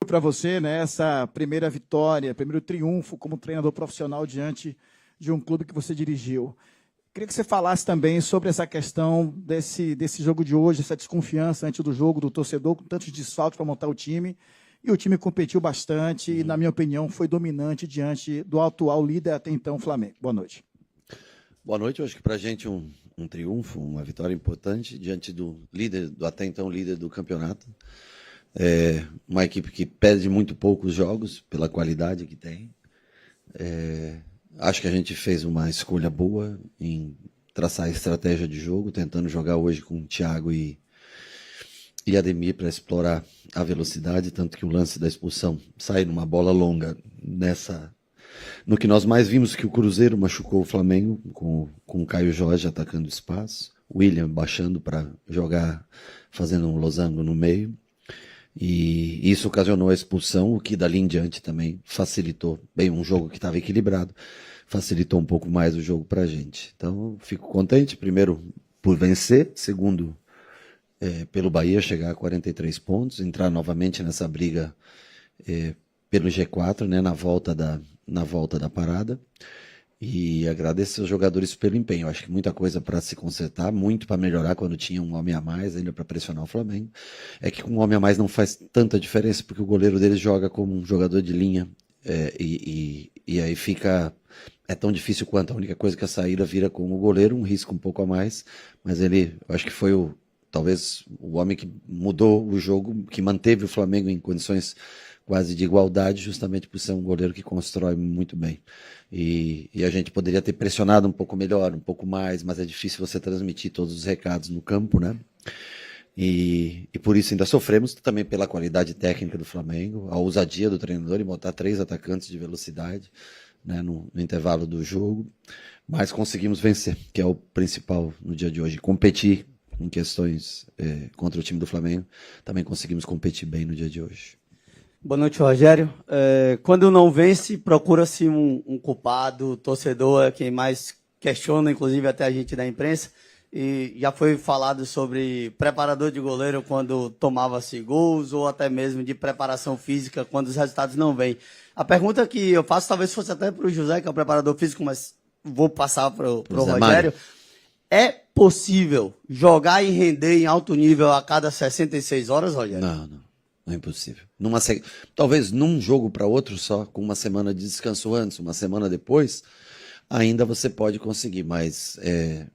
para você, né, essa primeira vitória, primeiro triunfo como treinador profissional diante de um clube que você dirigiu. Queria que você falasse também sobre essa questão desse jogo de hoje, essa desconfiança antes do jogo do torcedor, com tantos desfalques para montar o time. E o time competiu bastante e, na minha opinião, foi dominante diante do atual líder até então, Flamengo. Boa noite. Boa noite. Eu acho que para a gente um triunfo, uma vitória importante diante do líder, do até então líder do campeonato. Uma equipe que perde muito poucos jogos pela qualidade que tem. Acho que a gente fez uma escolha boa em traçar a estratégia de jogo, tentando jogar hoje com o Thiago e Ademir para explorar a velocidade, tanto que o lance da expulsão sai numa bola longa no que nós mais vimos, que o Cruzeiro machucou o Flamengo, com o Caio Jorge atacando espaço, o William baixando para jogar, fazendo um losango no meio. E isso ocasionou a expulsão, o que dali em diante também facilitou, bem, um jogo que estava equilibrado, facilitou um pouco mais o jogo para a gente. Então, fico contente, primeiro, por vencer, segundo, pelo Bahia chegar a 43 pontos, entrar novamente nessa briga pelo G4, né, na volta da parada. E agradecer aos jogadores pelo empenho. Acho que muita coisa para se consertar, muito para melhorar quando tinha um homem a mais, ainda para pressionar o Flamengo. É que com um homem a mais não faz tanta diferença, porque o goleiro deles joga como um jogador de linha, e aí fica... É tão difícil quanto. A única coisa que a saída vira com o goleiro, um risco um pouco a mais, mas ele, eu acho que foi talvez o homem que mudou o jogo, que manteve o Flamengo em condições quase de igualdade, justamente por ser um goleiro que constrói muito bem. E a gente poderia ter pressionado um pouco melhor, um pouco mais, mas é difícil você transmitir todos os recados no campo, né? E por isso ainda sofremos, também pela qualidade técnica do Flamengo, a ousadia do treinador em botar 3 atacantes de velocidade, né, no intervalo do jogo, mas conseguimos vencer, que é o principal no dia de hoje. Competir em questões contra o time do Flamengo, também conseguimos competir bem no dia de hoje. Boa noite, Rogério. Quando não vence, procura-se um culpado, o torcedor é quem mais questiona, inclusive até a gente da imprensa, e já foi falado sobre preparador de goleiro quando tomava-se gols, ou até mesmo de preparação física quando os resultados não vêm. A pergunta que eu faço talvez fosse até para o José, que é o preparador físico, mas vou passar para o Rogério. Mário. É possível jogar e render em alto nível a cada 66 horas, Rogério? Não é impossível. Talvez num jogo para outro só, com uma semana de descanso antes, uma semana depois, ainda você pode conseguir, mas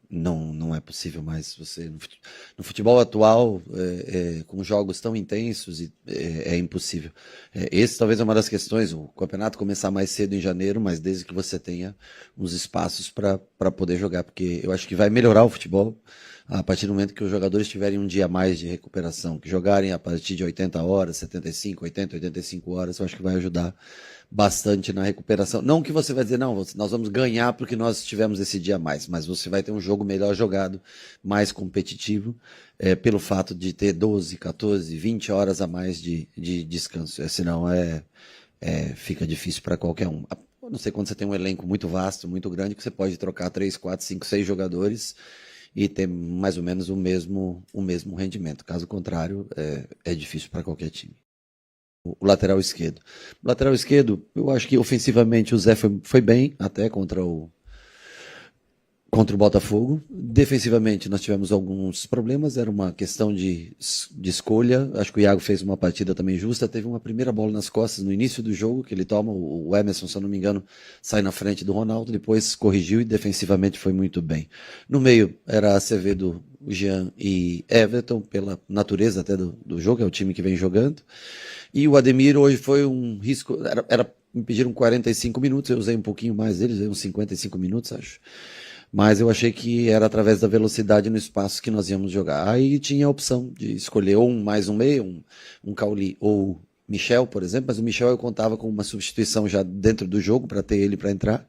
não é possível mais. Você no futebol atual, com jogos tão intensos, é impossível. Esse talvez é uma das questões, o campeonato começar mais cedo em janeiro, mas desde que você tenha uns espaços para poder jogar, porque eu acho que vai melhorar o futebol a partir do momento que os jogadores tiverem um dia a mais de recuperação, que jogarem a partir de 80 horas, 75, 80, 85 horas, eu acho que vai ajudar bastante na recuperação. Não que você vai dizer, não, nós vamos ganhar porque nós tivemos esse dia a mais, mas você vai ter um jogo melhor jogado, mais competitivo, pelo fato de ter 12, 14, 20 horas a mais de descanso. Senão fica difícil para qualquer um. Eu não sei quando você tem um elenco muito vasto, muito grande, que você pode trocar 3, 4, 5, 6 jogadores e ter mais ou menos o mesmo rendimento. Caso contrário, é difícil para qualquer time. O lateral esquerdo. O lateral esquerdo, eu acho que ofensivamente o Zé foi bem, até contra o Botafogo. Defensivamente nós tivemos alguns problemas, era uma questão de escolha. Acho que o Iago fez uma partida também justa, teve uma primeira bola nas costas no início do jogo, que ele toma, o Emerson, se eu não me engano, sai na frente do Ronaldo, depois corrigiu e defensivamente foi muito bem. No meio era Acevedo, o Jean e Everton, pela natureza até do jogo, é o time que vem jogando. E o Ademir hoje foi um risco, me pediram 45 minutos, eu usei um pouquinho mais deles, uns 55 minutos, acho. Mas eu achei que era através da velocidade no espaço que nós íamos jogar. Aí tinha a opção de escolher ou mais um meio, um Cauli ou Michel, por exemplo, mas o Michel eu contava com uma substituição já dentro do jogo para ter ele para entrar.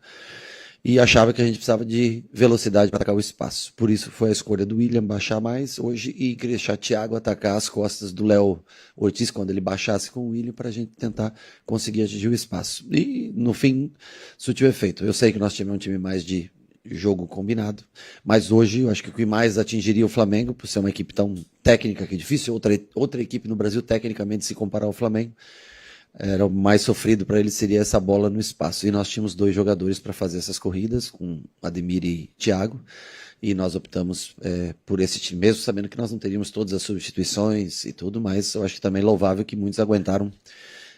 E achava que a gente precisava de velocidade para atacar o espaço. Por isso foi a escolha do William baixar mais hoje e deixar Thiago atacar as costas do Léo Ortiz quando ele baixasse com o William para a gente tentar conseguir atingir o espaço. E no fim, surtiu efeito. Eu sei que nós tivemos um time mais de jogo combinado, mas hoje eu acho que o que mais atingiria o Flamengo, por ser uma equipe tão técnica que é difícil outra equipe no Brasil tecnicamente se comparar ao Flamengo, era o mais sofrido para ele seria essa bola no espaço. E nós tínhamos 2 jogadores para fazer essas corridas, com Ademir e Thiago, e nós optamos por esse time, mesmo sabendo que nós não teríamos todas as substituições e tudo, mas eu acho que também é louvável que muitos aguentaram.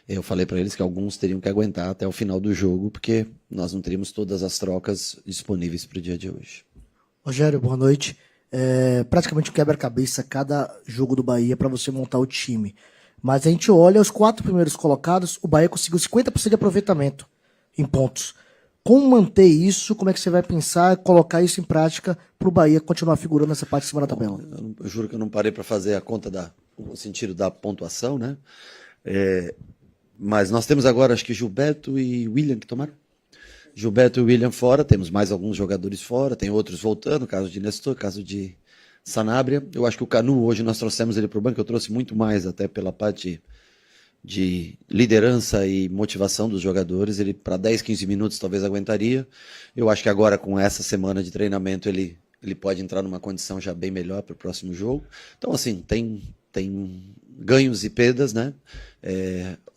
Eu falei para eles que alguns teriam que aguentar até o final do jogo, porque nós não teríamos todas as trocas disponíveis para o dia de hoje. Rogério, boa noite. Praticamente um quebra-cabeça cada jogo do Bahia para você montar o time. Mas a gente olha os 4 primeiros colocados, o Bahia conseguiu 50% de aproveitamento em pontos. Como manter isso? Como é que você vai pensar, colocar isso em prática para o Bahia continuar figurando nessa parte de cima da tabela? Eu juro que eu não parei para fazer a conta no sentido da pontuação, né? Mas nós temos agora, acho que Gilberto e William que tomaram. Gilberto e William fora, temos mais alguns jogadores fora, tem outros voltando, caso de Nestor, caso de Sanabria. Eu acho que o Canu, hoje nós trouxemos ele para o banco, eu trouxe muito mais até pela parte de liderança e motivação dos jogadores. Ele para 10, 15 minutos talvez aguentaria. Eu acho que agora com essa semana de treinamento ele pode entrar numa condição já bem melhor para o próximo jogo. Então assim, tem ganhos e perdas, né?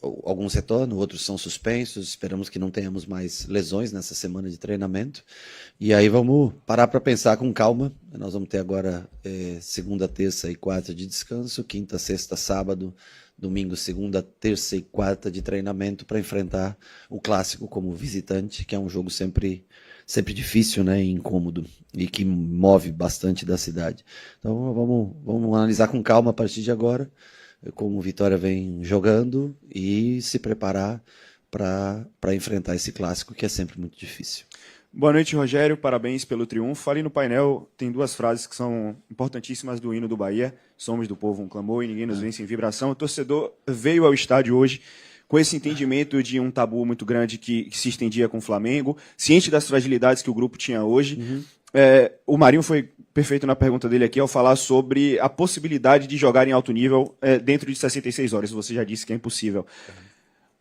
Alguns retornam, outros são suspensos. Esperamos que não tenhamos mais lesões nessa semana de treinamento. E aí vamos parar para pensar com calma. Nós vamos ter agora segunda, terça e quarta de descanso, quinta, sexta, sábado, domingo, segunda, terça e quarta de treinamento para enfrentar o clássico como visitante, que é um jogo sempre difícil, né, e incômodo, e que move bastante da cidade. Então vamos analisar com calma a partir de agora, como o Vitória vem jogando, e se preparar para enfrentar esse clássico, que é sempre muito difícil. Boa noite, Rogério. Parabéns pelo triunfo. Ali no painel tem 2 frases que são importantíssimas do hino do Bahia. Somos do povo um clamor e ninguém nos vence em vibração. O torcedor veio ao estádio hoje com esse entendimento de um tabu muito grande que se estendia com o Flamengo, ciente das fragilidades que o grupo tinha hoje. O Marinho foi perfeito na pergunta dele aqui ao falar sobre a possibilidade de jogar em alto nível dentro de 66 horas. Você já disse que é impossível.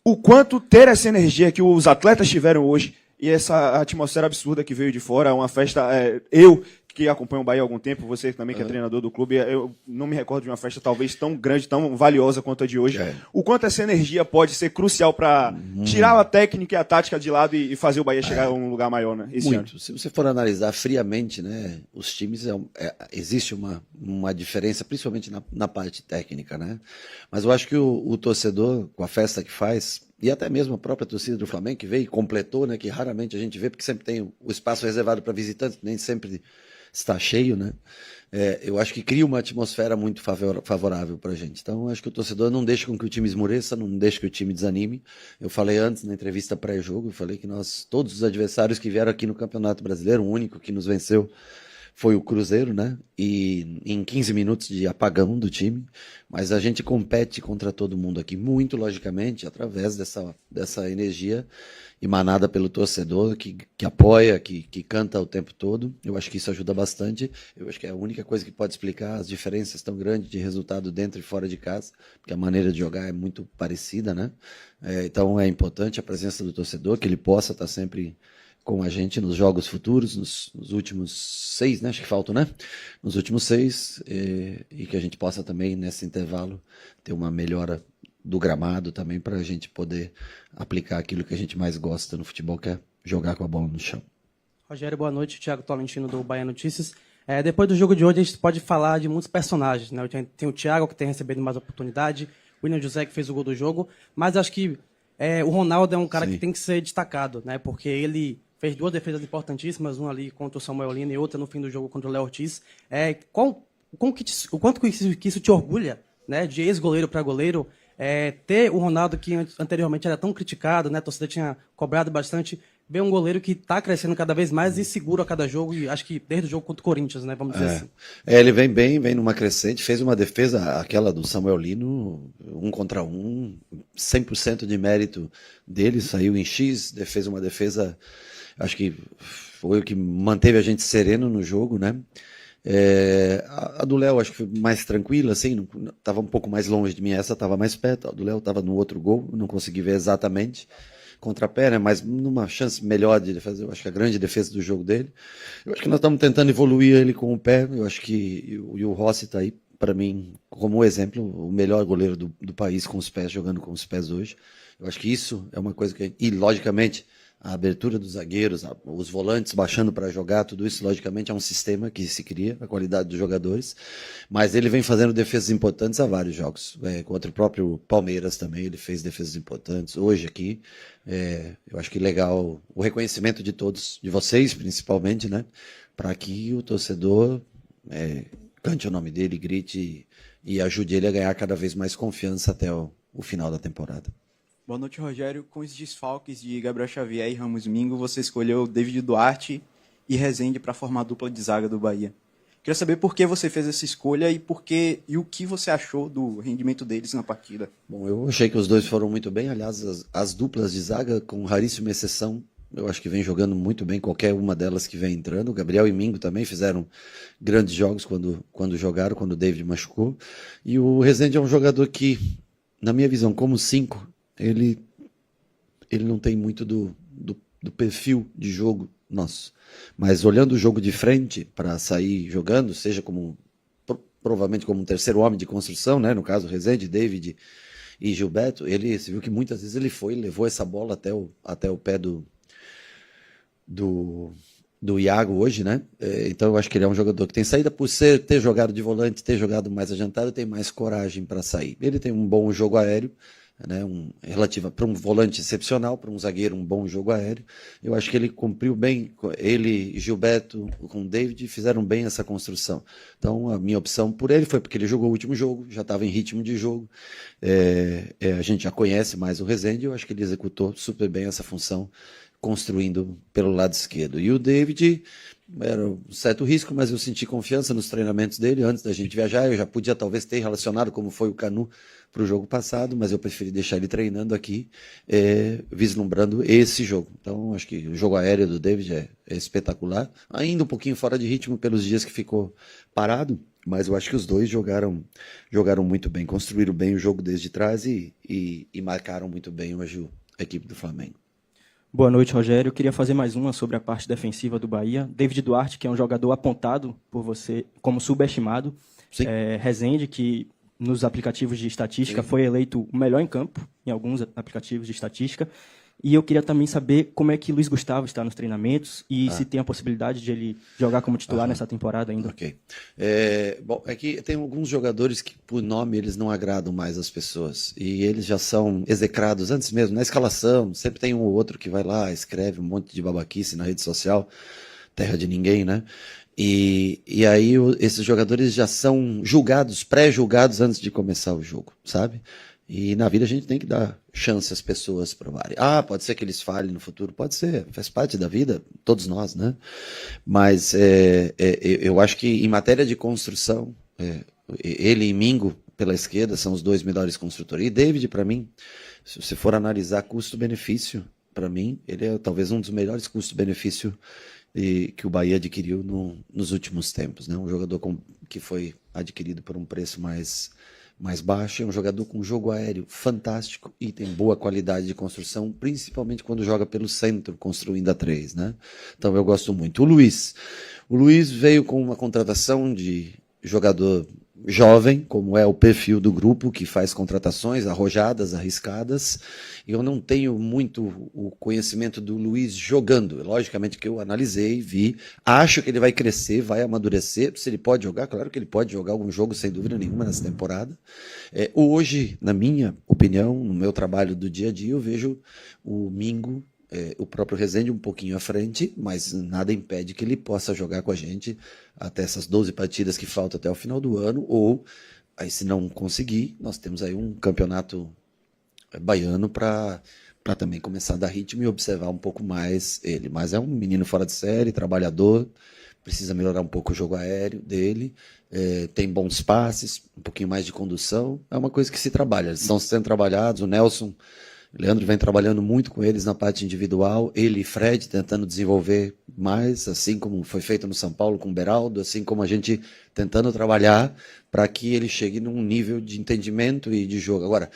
O quanto ter essa energia que os atletas tiveram hoje e essa atmosfera absurda que veio de fora, uma festa... eu, que acompanho o Bahia há algum tempo, você também que é treinador do clube, eu não me recordo de uma festa talvez tão grande, tão valiosa quanto a de hoje. O quanto essa energia pode ser crucial para tirar a técnica e a tática de lado e fazer o Bahia chegar a um lugar maior, né? Esse Muito. ano. Se você for analisar friamente, né, os times, existe uma diferença, principalmente na parte técnica, né? Mas eu acho que o torcedor, com a festa que faz, e até mesmo a própria torcida do Flamengo, que veio e completou, né, que raramente a gente vê, porque sempre tem o espaço reservado para visitantes, nem sempre está cheio, né? Eu acho que cria uma atmosfera muito favorável para a gente. Então, eu acho que o torcedor não deixa com que o time esmoreça, não deixa que o time desanime. Eu falei antes, na entrevista pré-jogo, eu falei que todos os adversários que vieram aqui no Campeonato Brasileiro, o único que nos venceu foi o Cruzeiro, né? E em 15 minutos de apagão do time. Mas a gente compete contra todo mundo aqui, muito logicamente, através dessa energia emanada pelo torcedor, que apoia, que canta o tempo todo. Eu acho que isso ajuda bastante. Eu acho que é a única coisa que pode explicar as diferenças tão grandes de resultado dentro e fora de casa, porque a maneira de jogar é muito parecida, né? Então é importante a presença do torcedor, que ele possa estar sempre com a gente nos jogos futuros, nos últimos 6, né? Acho que faltam, né? Nos últimos 6, e que a gente possa também, nesse intervalo, ter uma melhora do gramado também, para a gente poder aplicar aquilo que a gente mais gosta no futebol, que é jogar com a bola no chão. Rogério, boa noite. Thiago Tolentino, do Bahia Notícias. Depois do jogo de hoje, a gente pode falar de muitos personagens, né? Tem o Thiago, que tem recebido mais oportunidade, o William José, que fez o gol do jogo, mas acho que o Ronaldo é um cara que tem que ser destacado, né? Porque ele fez 2 defesas importantíssimas, uma ali contra o Samuel Lino e outra no fim do jogo contra o Léo Ortiz. O quanto que isso te orgulha, né? De ex-goleiro para goleiro, ter o Ronaldo, que anteriormente era tão criticado, né? A torcida tinha cobrado bastante, ver um goleiro que está crescendo cada vez mais e seguro a cada jogo, e acho que desde o jogo contra o Corinthians, né? Vamos dizer assim. Ele vem bem, vem numa crescente, fez uma defesa, aquela do Samuel Lino, 1 contra 1, 100% de mérito dele, saiu em X, fez uma defesa, acho que foi o que manteve a gente sereno no jogo, né? A do Léo acho que foi mais tranquila, assim, estava um pouco mais longe de mim, essa estava mais perto, a do Léo estava no outro gol, não consegui ver exatamente contra a pé, né, mas numa chance melhor de fazer, eu acho que a grande defesa do jogo dele. Eu acho que nós estamos tentando evoluir ele com o pé, eu acho que o Rossi está aí para mim, como exemplo, o melhor goleiro do país com os pés, jogando com os pés hoje. Eu acho que isso é uma coisa que... E, logicamente, a abertura dos zagueiros, os volantes baixando para jogar, tudo isso, logicamente, é um sistema que se cria, a qualidade dos jogadores. Mas ele vem fazendo defesas importantes há vários jogos. Contra o próprio Palmeiras também, ele fez defesas importantes. Hoje aqui, eu acho que legal o reconhecimento de todos, de vocês principalmente, né? Para que o torcedor cante o nome dele, grite e ajude ele a ganhar cada vez mais confiança até o final da temporada. Boa noite, Rogério. Com os desfalques de Gabriel Xavier e Ramos Mingo, você escolheu David Duarte e Rezende para formar a dupla de zaga do Bahia. Queria saber por que você fez essa escolha e o que você achou do rendimento deles na partida. Bom, eu achei que os dois foram muito bem. Aliás, as duplas de zaga, com raríssima exceção, eu acho que vem jogando muito bem, qualquer uma delas que vem entrando. O Gabriel e Mingo também fizeram grandes jogos quando jogaram, quando o David machucou. E o Rezende é um jogador que, na minha visão, como 5, ele não tem muito do perfil de jogo nosso. Mas olhando o jogo de frente para sair jogando, seja provavelmente como um terceiro homem de construção, né? No caso, Rezende, David e Gilberto, você viu que muitas vezes ele levou essa bola até o pé do Iago hoje, né? Então eu acho que ele é um jogador que tem saída por ter jogado de volante, ter jogado mais adiantado, tem mais coragem para sair. Ele tem um bom jogo aéreo, né? Para um volante excepcional, para um zagueiro, um bom jogo aéreo. Eu acho que ele cumpriu bem, ele, Gilberto, com o David, fizeram bem essa construção. Então a minha opção por ele foi porque ele jogou o último jogo, já estava em ritmo de jogo. A gente já conhece mais o Rezende, eu acho que ele executou super bem essa função, construindo pelo lado esquerdo. E o David era um certo risco, mas eu senti confiança nos treinamentos dele antes da gente viajar. Eu já podia talvez ter relacionado como foi o Canu para o jogo passado, mas eu preferi deixar ele treinando aqui, vislumbrando esse jogo. Então, acho que o jogo aéreo do David é espetacular. Ainda um pouquinho fora de ritmo pelos dias que ficou parado, mas eu acho que os dois jogaram muito bem, construíram bem o jogo desde trás e marcaram muito bem hoje a equipe do Flamengo. Boa noite, Rogério. Eu queria fazer mais uma sobre a parte defensiva do Bahia. David Duarte, que é um jogador apontado por você como subestimado. Rezende, que nos aplicativos de estatística foi eleito o melhor em campo, em alguns aplicativos de estatística. E eu queria também saber como é que Luiz Gustavo está nos treinamentos e se tem a possibilidade de ele jogar como titular nessa temporada ainda. Ok. Bom, é que tem alguns jogadores que, por nome, eles não agradam mais as pessoas. E eles já são execrados antes mesmo, na escalação. Sempre tem um ou outro que vai lá, escreve um monte de babaquice na rede social, terra de ninguém, né? E aí esses jogadores já são julgados, pré-julgados antes de começar o jogo, sabe? E na vida a gente tem que dar chance às pessoas provarem. Pode ser que eles falhem no futuro, pode ser, faz parte da vida, todos nós, né? Mas eu acho que em matéria de construção, ele e Mingo pela esquerda são os dois melhores construtores. E David, para mim, se você for analisar custo-benefício, para mim, ele é talvez um dos melhores custo-benefício que o Bahia adquiriu nos últimos tempos, né? Um jogador que foi adquirido por um preço mais baixo, é um jogador com jogo aéreo fantástico e tem boa qualidade de construção, principalmente quando joga pelo centro, construindo a 3, né? Então eu gosto muito. O Luiz veio com uma contratação de jogador jovem, como é o perfil do grupo, que faz contratações arrojadas, arriscadas. Eu não tenho muito o conhecimento do Luiz jogando. Logicamente que eu analisei, vi, acho que ele vai crescer, vai amadurecer. Se ele pode jogar, claro que ele pode jogar algum jogo, sem dúvida nenhuma, nessa temporada. Hoje, na minha opinião, no meu trabalho do dia a dia, eu vejo o Mingo, o próprio Rezende um pouquinho à frente, mas nada impede que ele possa jogar com a gente até essas 12 partidas que faltam até o final do ano, ou, aí se não conseguir, nós temos aí um campeonato baiano para também começar a dar ritmo e observar um pouco mais ele. Mas é um menino fora de série, trabalhador, precisa melhorar um pouco o jogo aéreo dele, tem bons passes, um pouquinho mais de condução, é uma coisa que se trabalha, eles estão sendo trabalhados, o Leandro vem trabalhando muito com eles na parte individual, ele e Fred tentando desenvolver mais, assim como foi feito no São Paulo com o Beraldo, assim como a gente tentando trabalhar para que ele chegue num nível de entendimento e de jogo. Agora,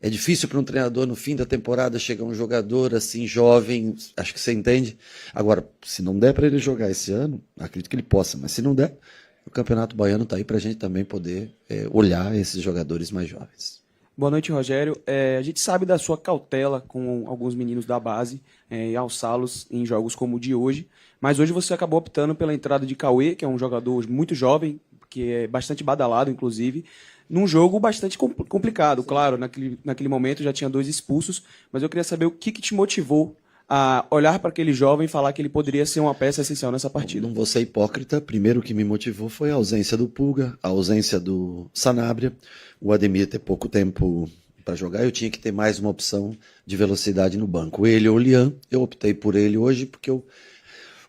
é difícil para um treinador no fim da temporada chegar um jogador assim jovem, acho que você entende. Agora, se não der para ele jogar esse ano, acredito que ele possa, mas se não der, o Campeonato Baiano está aí para a gente também poder olhar esses jogadores mais jovens. Boa noite, Rogério. A gente sabe da sua cautela com alguns meninos da base e alçá-los em jogos como o de hoje, mas hoje você acabou optando pela entrada de Cauê, que é um jogador muito jovem, que é bastante badalado, inclusive, num jogo bastante complicado. Claro, naquele momento já tinha 2 expulsos, mas eu queria saber o que te motivou a olhar para aquele jovem e falar que ele poderia ser uma peça essencial nessa partida. Não vou ser hipócrita, primeiro o que me motivou foi a ausência do Pulga, a ausência do Sanabria, o Ademir ter pouco tempo para jogar, eu tinha que ter mais uma opção de velocidade no banco. Ele ou o Lian, eu optei por ele hoje porque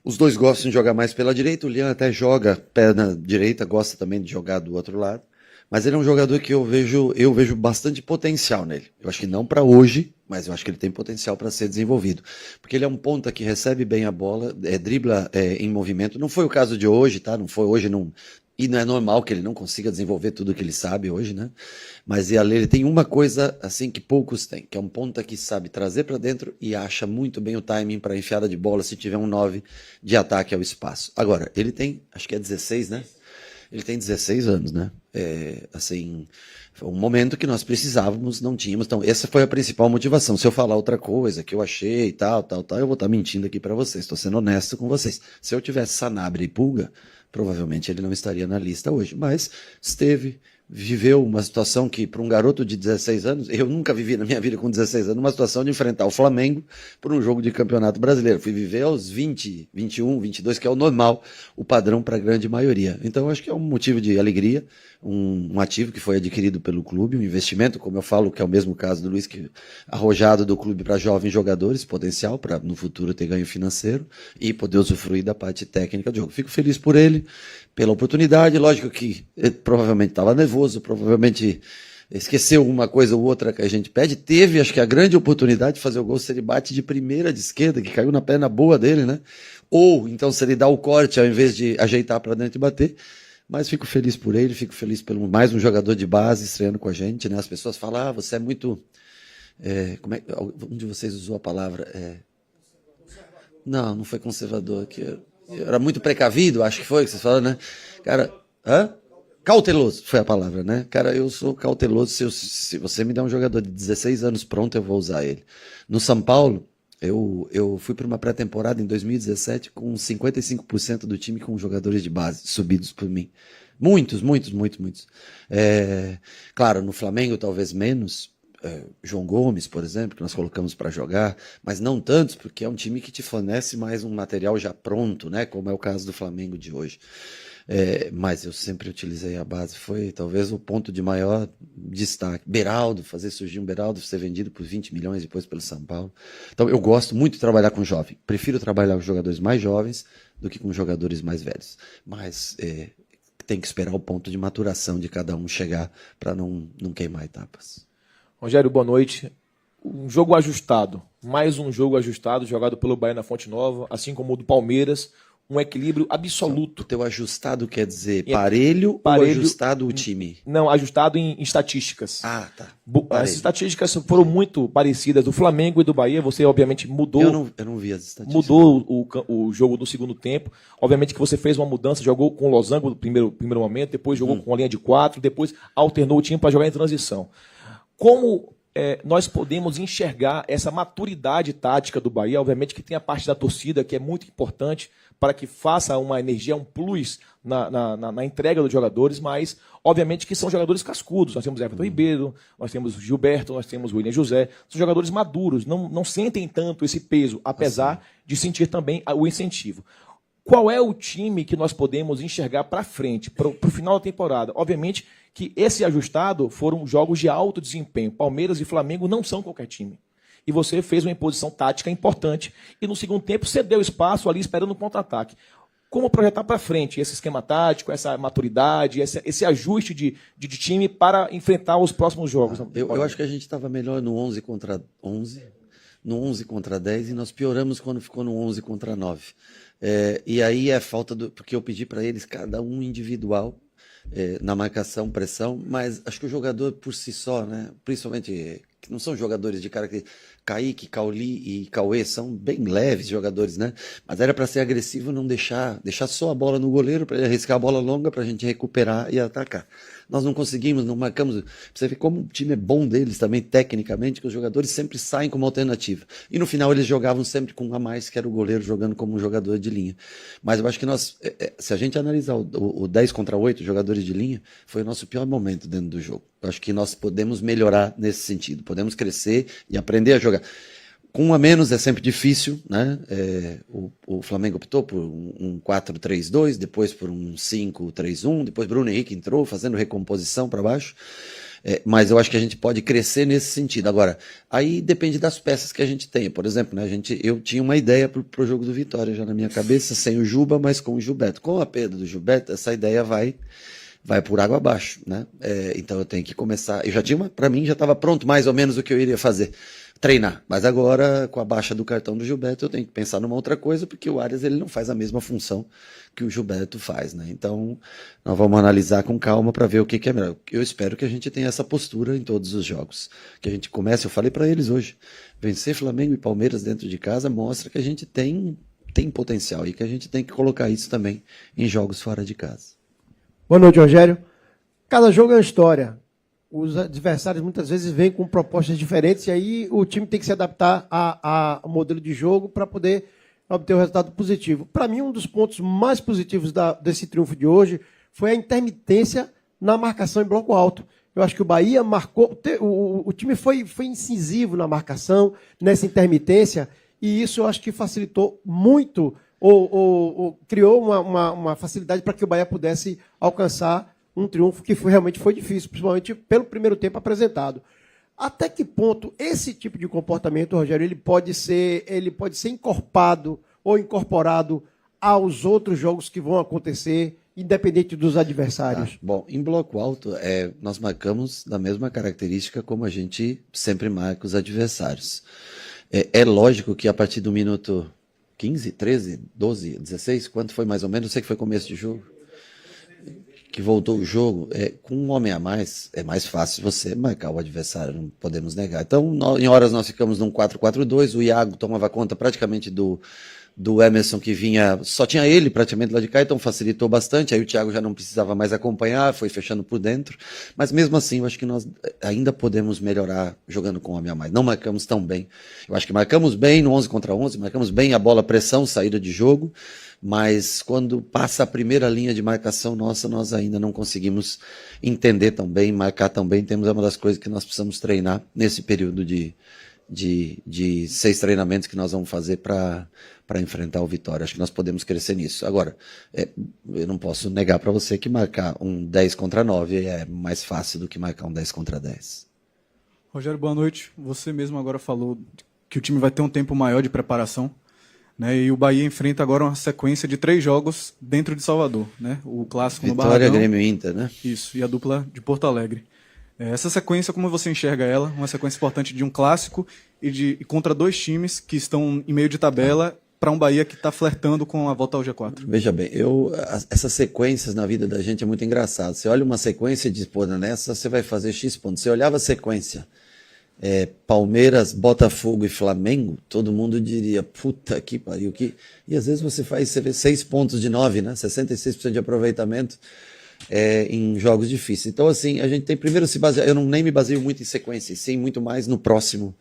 os dois gostam de jogar mais pela direita, o Lian até joga perna direita, gosta também de jogar do outro lado, mas ele é um jogador que eu vejo bastante potencial nele. Eu acho que não para hoje, mas eu acho que ele tem potencial para ser desenvolvido. Porque ele é um ponta que recebe bem a bola, dribla em movimento. Não foi o caso de hoje, tá? Não foi hoje, não. E não é normal que ele não consiga desenvolver tudo que ele sabe hoje, né? Mas ele tem uma coisa assim que poucos têm, que é um ponta que sabe trazer para dentro e acha muito bem o timing para enfiada de bola se tiver um 9 de ataque ao espaço. Agora, ele tem, acho que é 16, né? Ele tem 16 anos, né? Assim, foi um momento que nós precisávamos, não tínhamos. Então, essa foi a principal motivação. Se eu falar outra coisa que eu achei e tal, eu vou estar mentindo aqui para vocês. Estou sendo honesto com vocês. Se eu tivesse Sanabria e Pulga, provavelmente ele não estaria na lista hoje. Mas viveu uma situação que, para um garoto de 16 anos, eu nunca vivi na minha vida com 16 anos, uma situação de enfrentar o Flamengo por um jogo de campeonato brasileiro. Fui viver aos 20, 21, 22, que é o normal, o padrão para a grande maioria. Então, acho que é um motivo de alegria, um ativo que foi adquirido pelo clube, um investimento, como eu falo, que é o mesmo caso do Luiz, que arrojado do clube para jovens jogadores, potencial para no futuro ter ganho financeiro e poder usufruir da parte técnica do jogo. Fico feliz por ele, pela oportunidade. Lógico que ele provavelmente estava nervoso, provavelmente esqueceu uma coisa ou outra que a gente pede. Teve, acho que a grande oportunidade de fazer o gol se ele bate de primeira de esquerda, que caiu na perna boa dele, né? Ou então se ele dá o corte ao invés de ajeitar para dentro e bater. Mas fico feliz por ele, fico feliz pelo mais um jogador de base estreando com a gente, né? As pessoas falam, você é muito... um de vocês usou a palavra... Não foi conservador. Eu era muito precavido, acho que foi que vocês falaram, né? Cara, cauteloso foi a palavra, né? Cara, eu sou cauteloso. Se você me der um jogador de 16 anos pronto, eu vou usar ele. No São Paulo, eu fui para uma pré-temporada em 2017 com 55% do time com jogadores de base, subidos por mim. Muitos. Claro, no Flamengo talvez menos, João Gomes, por exemplo, que nós colocamos para jogar, mas não tantos, porque é um time que te fornece mais um material já pronto, né? Como é o caso do Flamengo de hoje. Mas eu sempre utilizei a base, foi talvez o ponto de maior destaque. Beraldo, fazer surgir um Beraldo, ser vendido por 20 milhões depois pelo São Paulo. Então eu gosto muito de trabalhar com jovem, prefiro trabalhar com jogadores mais jovens do que com jogadores mais velhos. Mas tem que esperar o ponto de maturação de cada um chegar para não queimar etapas. Rogério, boa noite. Um jogo ajustado, mais um jogo ajustado jogado pelo Bahia na Fonte Nova, assim como o do Palmeiras, um equilíbrio absoluto. O teu ajustado quer dizer parelho ou ajustado o time? Não, ajustado em estatísticas. Ah, tá. As estatísticas foram muito parecidas do Flamengo e do Bahia. Você, obviamente, mudou. Eu não vi as estatísticas. Mudou o jogo do segundo tempo. Obviamente que você fez uma mudança, jogou com o Losango no primeiro momento, depois jogou com a linha de 4, depois alternou o time para jogar em transição. Como nós podemos enxergar essa maturidade tática do Bahia? Obviamente que tem a parte da torcida, que é muito importante para que faça uma energia, um plus na entrega dos jogadores, mas obviamente que são jogadores cascudos. Nós temos Everton Ribeiro, nós temos Gilberto, nós temos William José. São jogadores maduros, não sentem tanto esse peso, apesar de sentir também o incentivo. Qual é o time que nós podemos enxergar para frente, para o final da temporada? Obviamente que esse ajustado foram jogos de alto desempenho. Palmeiras e Flamengo não são qualquer time. E você fez uma imposição tática importante e no segundo tempo cedeu espaço ali esperando um contra-ataque. Como projetar para frente esse esquema tático, essa maturidade, esse ajuste de time para enfrentar os próximos jogos? Eu acho que a gente estava melhor no 11 contra 11, no 11 contra 10 e nós pioramos quando ficou no 11 contra 9. E aí é falta porque eu pedi para eles cada um individual na marcação, pressão, mas acho que o jogador por si só, né, principalmente que não são jogadores de característica. Kaique, Cauli e Cauê são bem leves jogadores, né? Mas era para ser agressivo, não deixar só a bola no goleiro, para ele arriscar a bola longa, para a gente recuperar e atacar. Nós não conseguimos, não marcamos. Você vê como o time é bom deles também, tecnicamente, que os jogadores sempre saem como alternativa. E no final eles jogavam sempre com um a mais, que era o goleiro jogando como um jogador de linha. Mas eu acho que se a gente analisar o 10 contra 8 jogadores de linha, foi o nosso pior momento dentro do jogo. Eu acho que nós podemos melhorar nesse sentido, podemos crescer e aprender a jogar. Com um a menos é sempre difícil, né? O Flamengo optou por um 4-3-2, depois por um 5-3-1, depois Bruno Henrique entrou fazendo recomposição para baixo. Mas eu acho que a gente pode crescer nesse sentido. Agora, aí depende das peças que a gente tem. Por exemplo, né, eu tinha uma ideia para o jogo do Vitória já na minha cabeça, sem o Juba, mas com o Gilberto. Com a perda do Gilberto, essa ideia vai por água abaixo, né? Então eu tenho que começar. Eu já tinha para mim já estava pronto mais ou menos o que eu iria fazer, treinar. Mas agora, com a baixa do cartão do Gilberto, eu tenho que pensar numa outra coisa, porque o Arias ele não faz a mesma função que o Gilberto faz, né? Então nós vamos analisar com calma para ver o que é melhor. Eu espero que a gente tenha essa postura em todos os jogos, que a gente comece. Eu falei para eles hoje, vencer Flamengo e Palmeiras dentro de casa mostra que a gente tem potencial e que a gente tem que colocar isso também em jogos fora de casa. Boa noite, Rogério. Cada jogo é uma história. Os adversários muitas vezes vêm com propostas diferentes e aí o time tem que se adaptar ao modelo de jogo para poder obter o resultado positivo. Para mim, um dos pontos mais positivos desse triunfo de hoje foi a intermitência na marcação em bloco alto. Eu acho que o Bahia marcou, o time foi incisivo na marcação, nessa intermitência, e isso eu acho que facilitou muito ou criou uma facilidade para que o Bahia pudesse alcançar um triunfo que realmente foi difícil, principalmente pelo primeiro tempo apresentado. Até que ponto esse tipo de comportamento, Rogério, ele pode ser encorpado ou incorporado aos outros jogos que vão acontecer, independente dos adversários? Bom, em bloco alto, nós marcamos da mesma característica como a gente sempre marca os adversários. É lógico que a partir do minuto 15, 13, 12, 16, quanto foi mais ou menos? Eu sei que foi começo de jogo. Que voltou o jogo, com um homem a mais, é mais fácil você marcar o adversário, não podemos negar. Então, em horas nós ficamos num 4-4-2, o Iago tomava conta praticamente do Emerson, que vinha, só tinha ele praticamente lá de cá, então facilitou bastante, aí o Thiago já não precisava mais acompanhar, foi fechando por dentro, mas mesmo assim eu acho que nós ainda podemos melhorar jogando com um homem a mais, não marcamos tão bem. Eu acho que marcamos bem no 11 contra 11, marcamos bem a bola, pressão, saída de jogo, mas quando passa a primeira linha de marcação nossa, nós ainda não conseguimos entender tão bem, marcar tão bem. Temos uma das coisas que nós precisamos treinar nesse período de 6 treinamentos que nós vamos fazer para enfrentar o Vitória. Acho que nós podemos crescer nisso. Agora, eu não posso negar para você que marcar um 10 contra 9 é mais fácil do que marcar um 10 contra 10. Rogério, boa noite. Você mesmo agora falou que o time vai ter um tempo maior de preparação, né? E o Bahia enfrenta agora uma sequência de 3 jogos dentro de Salvador, né? O clássico no Barradão. Vitória, Grêmio e Inter, né? Isso, e a dupla de Porto Alegre. Essa sequência, como você enxerga ela? Uma sequência importante de um clássico e contra 2 times que estão em meio de tabela para um Bahia que está flertando com a volta ao G4. Veja bem, essas sequências na vida da gente é muito engraçado. Você olha uma sequência e diz, pô, nessa você vai fazer X pontos. Você olhava a sequência Palmeiras, Botafogo e Flamengo, todo mundo diria, puta que pariu, que... E às vezes você vê 6 pontos de 9, né? 66% de aproveitamento em jogos difíceis. Então, assim, a gente tem primeiro se basear, eu nem me baseio muito em sequência, sim, muito mais no próximo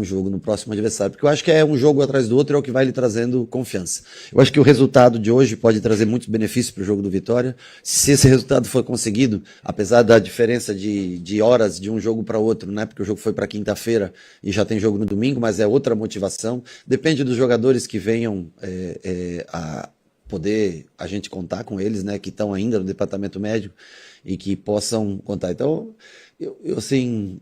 jogo, no próximo adversário, porque eu acho que é um jogo atrás do outro, é o que vai lhe trazendo confiança. Eu acho que o resultado de hoje pode trazer muitos benefícios para o jogo do Vitória. Se esse resultado for conseguido, apesar da diferença de horas de um jogo para outro, né? Porque o jogo foi para quinta-feira e já tem jogo no domingo, mas é outra motivação. Depende dos jogadores que venham a poder a gente contar com eles, né? Que estão ainda no departamento médico e que possam contar. Então, eu assim,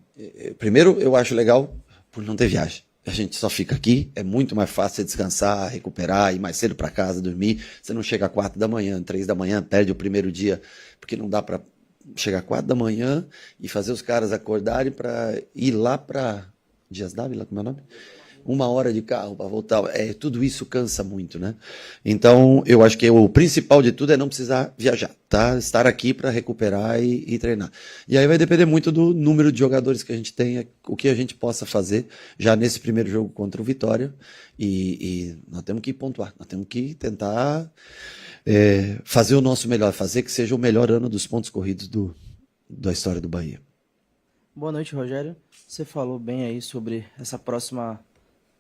primeiro eu acho legal por não ter viagem. A gente só fica aqui, é muito mais fácil você descansar, recuperar, ir mais cedo para casa, dormir. Você não chega às 4 da manhã, 3 da manhã, perde o primeiro dia, porque não dá para chegar às 4 da manhã e fazer os caras acordarem para ir lá para Dias Dávila, como é o nome? 1 hora de carro para voltar. Tudo isso cansa muito, né? Então, eu acho que o principal de tudo é não precisar viajar, tá? Estar aqui para recuperar e treinar. E aí vai depender muito do número de jogadores que a gente tem, o que a gente possa fazer já nesse primeiro jogo contra o Vitória. E nós temos que pontuar, nós temos que tentar fazer o nosso melhor, fazer que seja o melhor ano dos pontos corridos da história do Bahia. Boa noite, Rogério. Você falou bem aí sobre essa próxima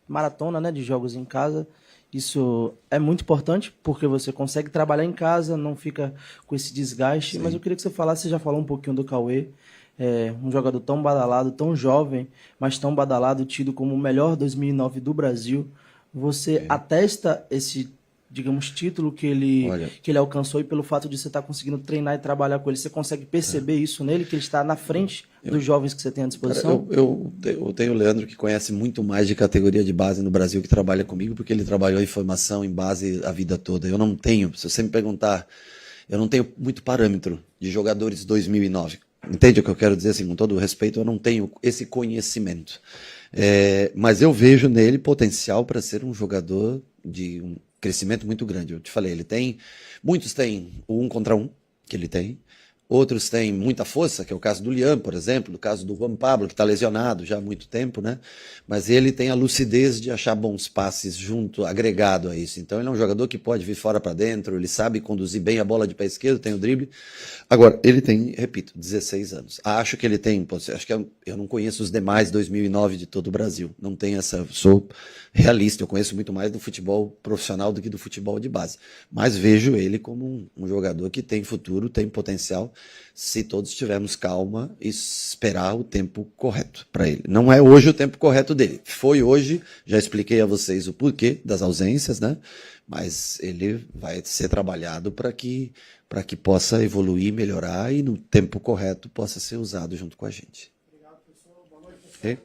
maratona, né, de jogos em casa. Isso é muito importante porque você consegue trabalhar em casa, não fica com esse desgaste. Sim. Mas eu queria que você falasse, você já falou um pouquinho do Cauê, um jogador tão badalado, tão jovem, mas tão badalado, tido como o melhor 2009 do Brasil. Você atesta esse, digamos, título que ele alcançou, e pelo fato de você estar conseguindo treinar e trabalhar com ele, você consegue perceber isso nele, que ele está na frente dos jovens que você tem à disposição? Cara, eu tenho o Leandro, que conhece muito mais de categoria de base no Brasil, que trabalha comigo, porque ele trabalhou em formação em base a vida toda. Eu não tenho, se você me perguntar, eu não tenho muito parâmetro de jogadores 2009. Entende o que eu quero dizer? Assim, com todo o respeito, eu não tenho esse conhecimento. Mas eu vejo nele potencial para ser um jogador de um crescimento muito grande. Eu te falei, muitos têm o 1 contra 1 que ele tem, outros têm muita força, que é o caso do Liam, por exemplo, do caso do Juan Pablo, que está lesionado já há muito tempo, né? Mas ele tem a lucidez de achar bons passes agregado a isso. Então ele é um jogador que pode vir fora para dentro, ele sabe conduzir bem a bola de pé esquerdo, tem o drible. Agora, ele tem, repito, 16 anos. Acho que ele tem, acho que eu não conheço os demais 2009 de todo o Brasil. Não tenho sou realista, eu conheço muito mais do futebol profissional do que do futebol de base. Mas vejo ele como um jogador que tem futuro, tem potencial, se todos tivermos calma e esperar o tempo correto para ele. Não é hoje o tempo correto dele. Foi hoje, já expliquei a vocês o porquê das ausências, né? Mas ele vai ser trabalhado para que possa evoluir, melhorar e no tempo correto possa ser usado junto com a gente. Obrigado, pessoal. Boa noite.